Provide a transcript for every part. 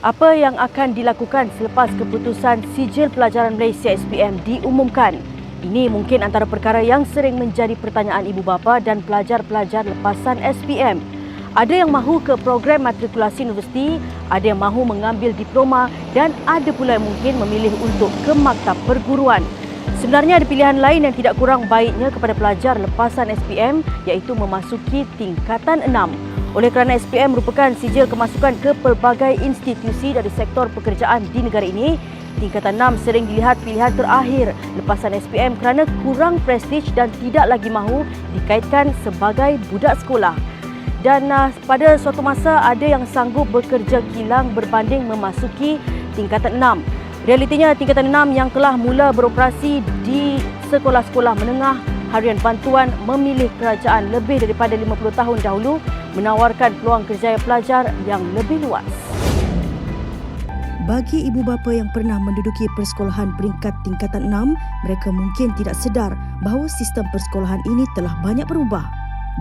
Apa yang akan dilakukan selepas keputusan Sijil Pelajaran Malaysia SPM diumumkan? Ini mungkin antara perkara yang sering menjadi pertanyaan ibu bapa dan pelajar-pelajar lepasan SPM. Ada yang mahu ke program matrikulasi universiti, ada yang mahu mengambil diploma dan ada pula yang mungkin memilih untuk ke maktab perguruan. Sebenarnya ada pilihan lain yang tidak kurang baiknya kepada pelajar lepasan SPM iaitu memasuki tingkatan 6. Oleh kerana SPM merupakan sijil kemasukan ke pelbagai institusi dari sektor pekerjaan di negara ini, tingkatan 6 sering dilihat pilihan terakhir lepasan SPM kerana kurang prestij dan tidak lagi mahu dikaitkan sebagai budak sekolah. Dan pada suatu masa ada yang sanggup bekerja kilang berbanding memasuki tingkatan 6. Realitinya tingkatan 6 yang telah mula beroperasi di sekolah-sekolah menengah harian bantuan memilih kerajaan lebih daripada 50 tahun dahulu menawarkan peluang kerjaya pelajar yang lebih luas. Bagi ibu bapa yang pernah menduduki persekolahan peringkat tingkatan 6, mereka mungkin tidak sedar bahawa sistem persekolahan ini telah banyak berubah.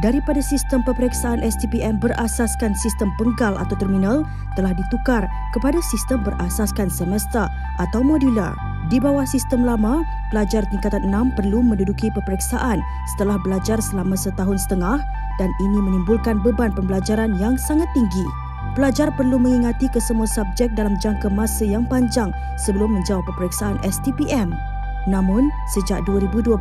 Daripada sistem peperiksaan STPM berasaskan sistem penggal atau terminal telah ditukar kepada sistem berasaskan semester atau modular. Di bawah sistem lama, pelajar tingkatan 6 perlu menduduki peperiksaan setelah belajar selama setahun setengah dan ini menimbulkan beban pembelajaran yang sangat tinggi. Pelajar perlu mengingati kesemua subjek dalam jangka masa yang panjang sebelum menjawab peperiksaan STPM. Namun, sejak 2012,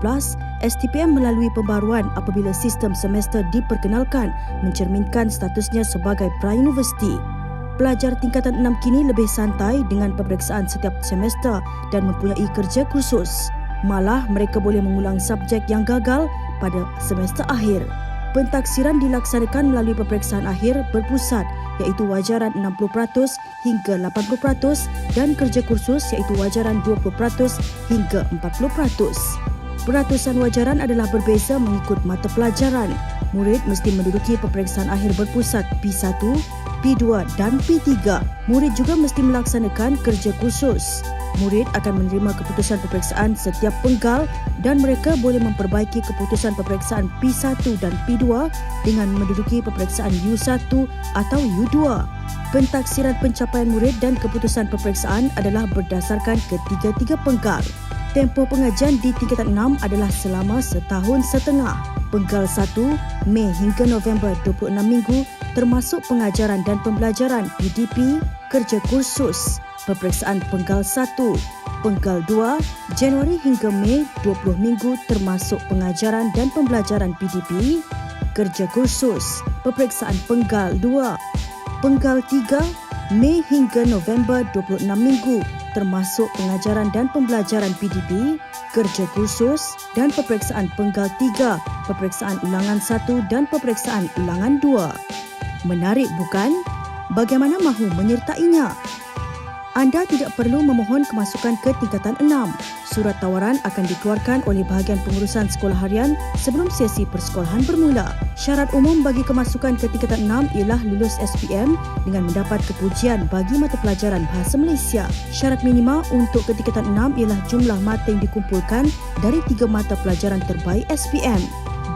STPM melalui pembaruan apabila sistem semester diperkenalkan mencerminkan statusnya sebagai pra-universiti. Pelajar tingkatan 6 kini lebih santai dengan peperiksaan setiap semester dan mempunyai kerja kursus. Malah, mereka boleh mengulang subjek yang gagal pada semester akhir. Pentaksiran dilaksanakan melalui peperiksaan akhir berpusat iaitu wajaran 60% hingga 80% dan kerja kursus iaitu wajaran 20% hingga 40%. Peratusan wajaran adalah berbeza mengikut mata pelajaran. Murid mesti menduduki peperiksaan akhir berpusat P1, P2 dan P3. Murid juga mesti melaksanakan kerja kursus. Murid akan menerima keputusan peperiksaan setiap penggal dan mereka boleh memperbaiki keputusan peperiksaan P1 dan P2 dengan menduduki peperiksaan U1 atau U2. Pentaksiran pencapaian murid dan keputusan peperiksaan adalah berdasarkan ketiga-tiga penggal. Tempoh pengajian di tingkatan 6 adalah selama setahun setengah. Penggal 1, Mei hingga November 26 minggu termasuk pengajaran dan pembelajaran PDP, kerja kursus. Peperiksaan penggal 1, penggal 2, Januari hingga Mei 20 minggu termasuk pengajaran dan pembelajaran PDP, kerja kursus. Peperiksaan penggal 2, penggal 3, Mei hingga November 26 minggu termasuk pengajaran dan pembelajaran PDP, kerja kursus dan peperiksaan penggal 3, peperiksaan ulangan 1 dan peperiksaan ulangan 2. Menarik bukan? Bagaimana mahu menyertainya? Anda tidak perlu memohon kemasukan ke tingkatan 6. Surat tawaran akan dikeluarkan oleh bahagian pengurusan sekolah harian sebelum sesi persekolahan bermula. Syarat umum bagi kemasukan ke tingkatan 6 ialah lulus SPM dengan mendapat kepujian bagi mata pelajaran Bahasa Malaysia. Syarat minima untuk ke tingkatan 6 ialah jumlah mata yang dikumpulkan dari 3 mata pelajaran terbaik SPM.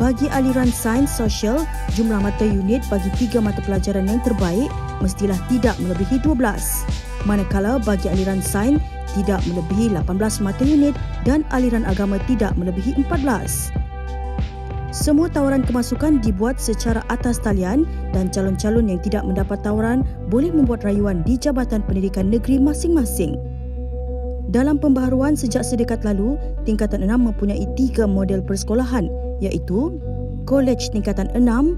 Bagi aliran sains sosial, jumlah mata unit bagi 3 mata pelajaran yang terbaik mestilah tidak melebihi 12. Manakala bagi aliran sains tidak melebihi 18 mata unit dan aliran agama tidak melebihi 14. Semua tawaran kemasukan dibuat secara atas talian dan calon-calon yang tidak mendapat tawaran boleh membuat rayuan di Jabatan Pendidikan Negeri masing-masing. Dalam pembaharuan sejak sedekat lalu, tingkatan 6 mempunyai 3 model persekolahan iaitu Kolej Tingkatan 6,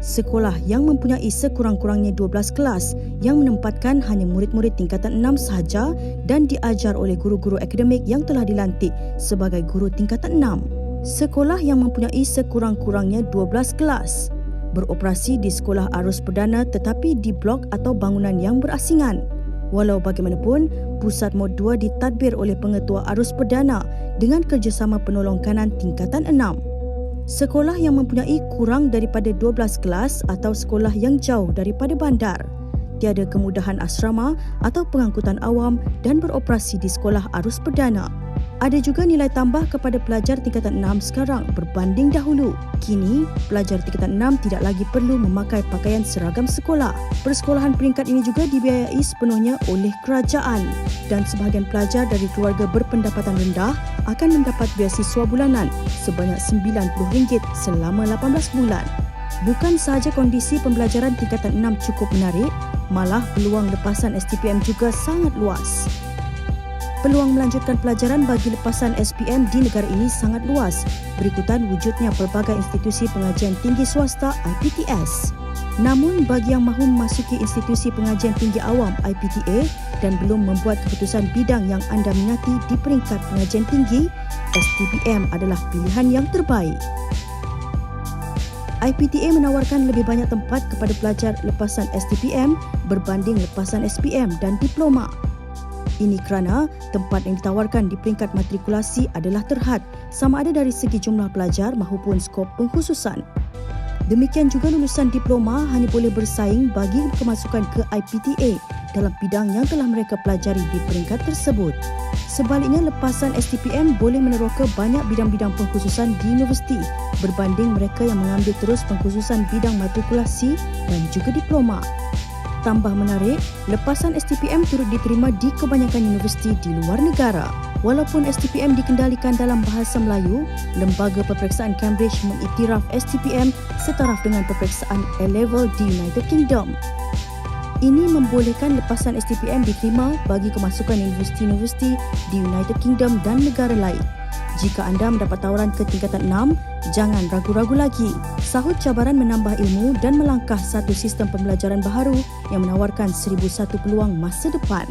sekolah yang mempunyai sekurang-kurangnya 12 kelas yang menempatkan hanya murid-murid tingkatan 6 sahaja dan diajar oleh guru-guru akademik yang telah dilantik sebagai guru tingkatan 6. Sekolah yang mempunyai sekurang-kurangnya 12 kelas beroperasi di sekolah arus perdana tetapi di blok atau bangunan yang berasingan. Walau bagaimanapun, pusat mod 2 ditadbir oleh pengetua arus perdana dengan kerjasama penolong kanan tingkatan 6. Sekolah yang mempunyai kurang daripada 12 kelas atau sekolah yang jauh daripada bandar, tiada kemudahan asrama atau pengangkutan awam dan beroperasi di sekolah arus perdana. Ada juga nilai tambah kepada pelajar tingkatan 6 sekarang berbanding dahulu. Kini, pelajar tingkatan 6 tidak lagi perlu memakai pakaian seragam sekolah. Persekolahan peringkat ini juga dibiayai sepenuhnya oleh kerajaan dan sebahagian pelajar dari keluarga berpendapatan rendah akan mendapat beasiswa bulanan sebanyak RM90 selama 18 bulan. Bukan sahaja kondisi pembelajaran tingkatan 6 cukup menarik, malah peluang lepasan STPM juga sangat luas. Peluang melanjutkan pelajaran bagi lepasan SPM di negara ini sangat luas berikutan wujudnya pelbagai institusi pengajian tinggi swasta IPTS. Namun bagi yang mahu memasuki institusi pengajian tinggi awam IPTA dan belum membuat keputusan bidang yang anda minati di peringkat pengajian tinggi, STPM adalah pilihan yang terbaik. IPTA menawarkan lebih banyak tempat kepada pelajar lepasan STPM berbanding lepasan SPM dan diploma. Ini kerana tempat yang ditawarkan di peringkat matrikulasi adalah terhad sama ada dari segi jumlah pelajar maupun skop pengkhususan. Demikian juga lulusan diploma hanya boleh bersaing bagi kemasukan ke IPTA dalam bidang yang telah mereka pelajari di peringkat tersebut. Sebaliknya, lepasan STPM boleh meneroka banyak bidang-bidang pengkhususan di universiti berbanding mereka yang mengambil terus pengkhususan bidang matrikulasi dan juga diploma. Tambah menarik, lepasan STPM turut diterima di kebanyakan universiti di luar negara. Walaupun STPM dikendalikan dalam bahasa Melayu, Lembaga Peperiksaan Cambridge mengiktiraf STPM setaraf dengan peperiksaan A-Level di United Kingdom. Ini membolehkan lepasan STPM diterima bagi kemasukan universiti-universiti di United Kingdom dan negara lain. Jika anda mendapat tawaran ke tingkatan 6, jangan ragu-ragu lagi. Sahut cabaran menambah ilmu dan melangkah satu sistem pembelajaran baharu yang menawarkan 1001 peluang masa depan.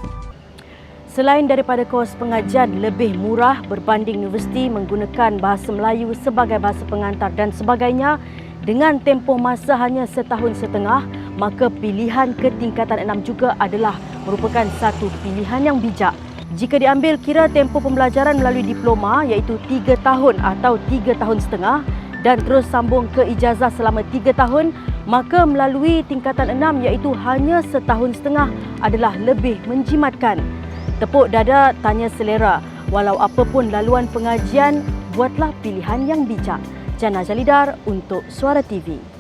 Selain daripada kos pengajian lebih murah berbanding universiti menggunakan bahasa Melayu sebagai bahasa pengantar dan sebagainya, dengan tempoh masa hanya setahun setengah, maka pilihan ke tingkatan 6 juga adalah merupakan satu pilihan yang bijak. Jika diambil kira tempoh pembelajaran melalui diploma iaitu 3 tahun atau 3 tahun setengah dan terus sambung ke ijazah selama 3 tahun, maka melalui tingkatan 6 iaitu hanya setahun setengah adalah lebih menjimatkan. Tepuk dada, tanya selera. Walau apapun laluan pengajian, buatlah pilihan yang bijak. Jana Jalidar untuk Suara TV.